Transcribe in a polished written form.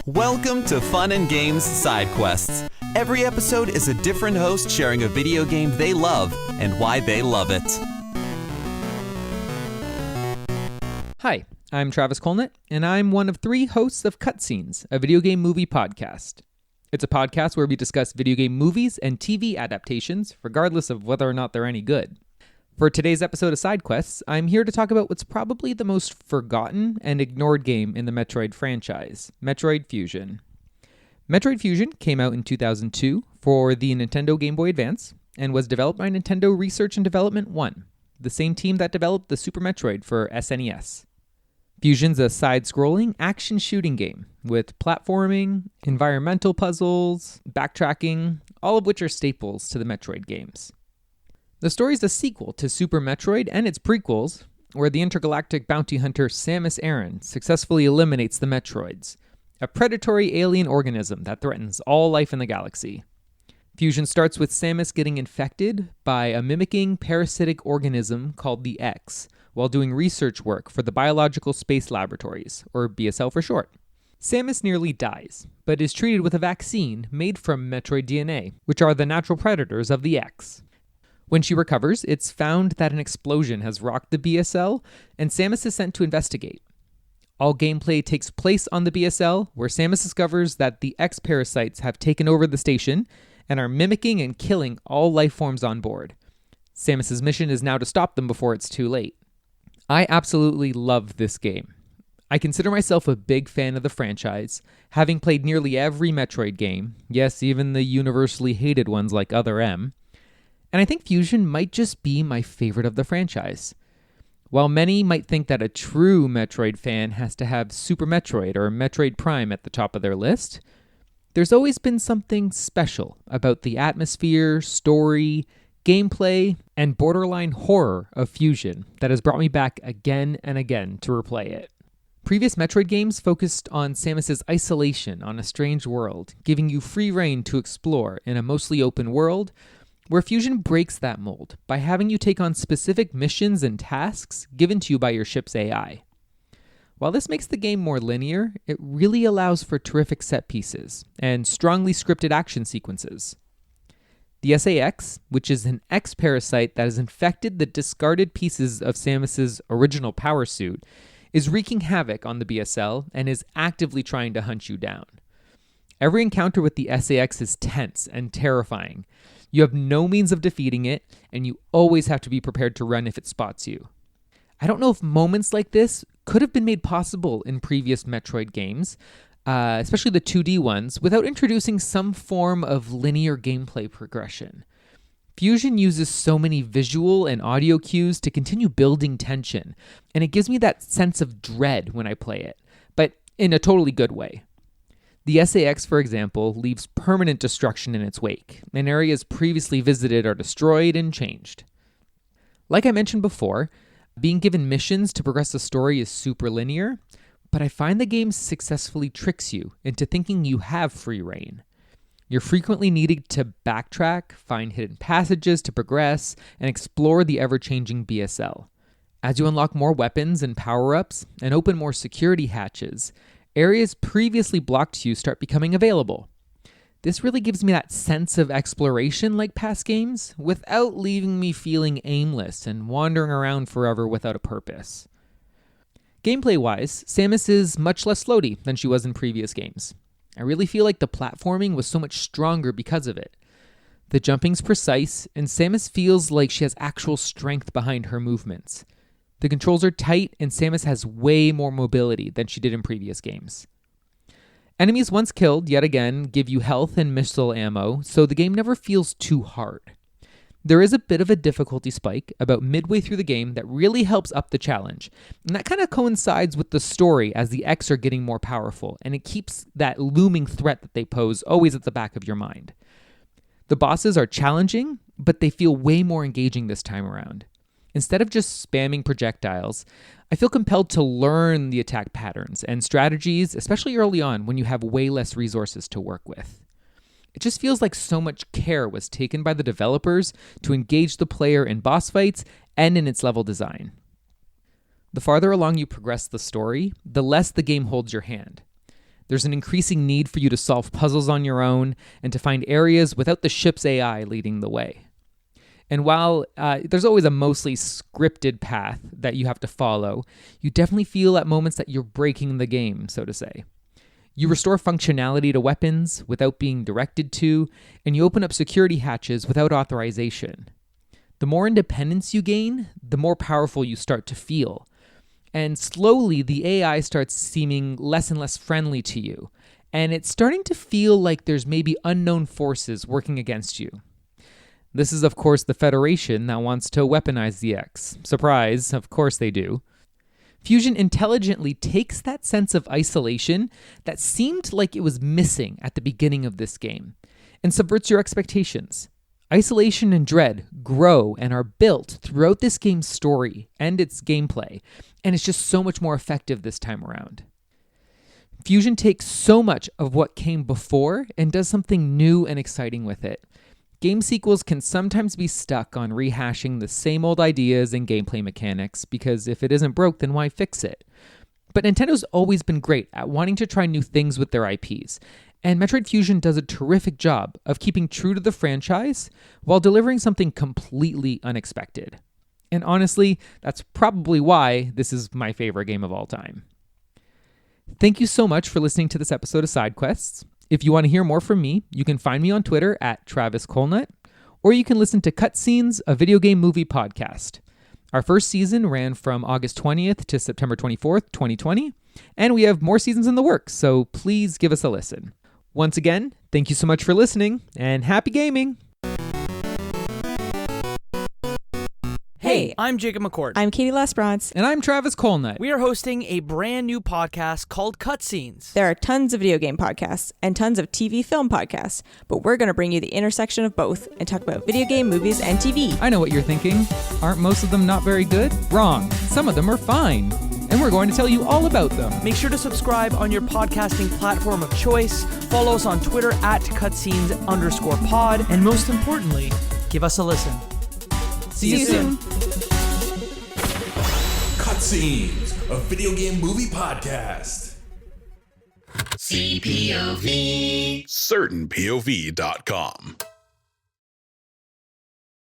Welcome to Fun and Games Side Quests. Every episode is a different host sharing a video game they love and why they love it. Hi, I'm Travis Colenutt, and I'm one of 3 hosts of Cutscenes, a video game movie podcast. It's a podcast where we discuss video game movies and TV adaptations, regardless of whether or not they're any good. For today's episode of Side Quests, I'm here to talk about what's probably the most forgotten and ignored game in the Metroid franchise, Metroid Fusion. Metroid Fusion came out in 2002 for the Nintendo Game Boy Advance and was developed by Nintendo Research and Development 1, the same team that developed the Super Metroid for SNES. Fusion's a side-scrolling action shooting game with platforming, environmental puzzles, backtracking, all of which are staples to the Metroid games. The story is a sequel to Super Metroid and its prequels, where the intergalactic bounty hunter Samus Aran successfully eliminates the Metroids, a predatory alien organism that threatens all life in the galaxy. Fusion starts with Samus getting infected by a mimicking parasitic organism called the X, while doing research work for the Biological Space Laboratories, or BSL for short. Samus nearly dies, but is treated with a vaccine made from Metroid DNA, which are the natural predators of the X. When she recovers, it's found that an explosion has rocked the BSL, and Samus is sent to investigate. All gameplay takes place on the BSL, where Samus discovers that the X-parasites have taken over the station and are mimicking and killing all life forms on board. Samus's mission is now to stop them before it's too late. I absolutely love this game. I consider myself a big fan of the franchise, having played nearly every Metroid game, yes, even the universally hated ones like Other M, and I think Fusion might just be my favorite of the franchise. While many might think that a true Metroid fan has to have Super Metroid or Metroid Prime at the top of their list, there's always been something special about the atmosphere, story, gameplay, and borderline horror of Fusion that has brought me back again and again to replay it. Previous Metroid games focused on Samus's isolation on a strange world, giving you free reign to explore in a mostly open world, where Fusion breaks that mold by having you take on specific missions and tasks given to you by your ship's AI. While this makes the game more linear, it really allows for terrific set pieces and strongly scripted action sequences. The SAX, which is an X-parasite that has infected the discarded pieces of Samus's original power suit, is wreaking havoc on the BSL and is actively trying to hunt you down. Every encounter with the SAX is tense and terrifying. You have no means of defeating it, and you always have to be prepared to run if it spots you. I don't know if moments like this could have been made possible in previous Metroid games, especially the 2D ones, without introducing some form of linear gameplay progression. Fusion uses so many visual and audio cues to continue building tension, and it gives me that sense of dread when I play it, but in a totally good way. The SAX, for example, leaves permanent destruction in its wake, and areas previously visited are destroyed and changed. Like I mentioned before, being given missions to progress the story is super linear, but I find the game successfully tricks you into thinking you have free reign. You're frequently needing to backtrack, find hidden passages to progress, and explore the ever-changing BSL. As you unlock more weapons and power-ups, and open more security hatches, areas previously blocked to you start becoming available. This really gives me that sense of exploration like past games, without leaving me feeling aimless and wandering around forever without a purpose. Gameplay-wise, Samus is much less floaty than she was in previous games. I really feel like the platforming was so much stronger because of it. The jumping's precise, and Samus feels like she has actual strength behind her movements. The controls are tight, and Samus has way more mobility than she did in previous games. Enemies once killed, yet again, give you health and missile ammo, so the game never feels too hard. There is a bit of a difficulty spike about midway through the game that really helps up the challenge, and that kind of coincides with the story as the X are getting more powerful, and it keeps that looming threat that they pose always at the back of your mind. The bosses are challenging, but they feel way more engaging this time around. Instead of just spamming projectiles, I feel compelled to learn the attack patterns and strategies, especially early on when you have way less resources to work with. It just feels like so much care was taken by the developers to engage the player in boss fights and in its level design. The farther along you progress the story, the less the game holds your hand. There's an increasing need for you to solve puzzles on your own and to find areas without the ship's AI leading the way. And while there's always a mostly scripted path that you have to follow, you definitely feel at moments that you're breaking the game, so to say. You restore functionality to weapons without being directed to, and you open up security hatches without authorization. The more independence you gain, the more powerful you start to feel. And slowly, the AI starts seeming less and less friendly to you, and it's starting to feel like there's maybe unknown forces working against you. This is, of course, the Federation that wants to weaponize the X. Surprise, of course they do. Fusion intelligently takes that sense of isolation that seemed like it was missing at the beginning of this game and subverts your expectations. Isolation and dread grow and are built throughout this game's story and its gameplay, and it's just so much more effective this time around. Fusion takes so much of what came before and does something new and exciting with it. Game sequels can sometimes be stuck on rehashing the same old ideas and gameplay mechanics because if it isn't broke, then why fix it? But Nintendo's always been great at wanting to try new things with their IPs, and Metroid Fusion does a terrific job of keeping true to the franchise while delivering something completely unexpected. And honestly, that's probably why this is my favorite game of all time. Thank you so much for listening to this episode of Side Quests. If you want to hear more from me, you can find me on Twitter at Travis Colenutt, or you can listen to Cutscenes, a video game movie podcast. Our first season ran from August 20th to September 24th, 2020, and we have more seasons in the works, so please give us a listen. Once again, thank you so much for listening, and happy gaming! Hey, I'm Jacob McCord. I'm Katie Lesbrance. And I'm Travis Colenutt. We are hosting a brand new podcast called Cutscenes. There are tons of video game podcasts and tons of TV film podcasts, but we're going to bring you the intersection of both and talk about video game, movies, and TV. I know what you're thinking. Aren't most of them not very good? Wrong. Some of them are fine. And we're going to tell you all about them. Make sure to subscribe on your podcasting platform of choice, follow us on Twitter at cutscenes_pod, and most importantly, give us a listen. See you soon. Cutscenes, a video game movie podcast. CPOV. CertainPOV.com.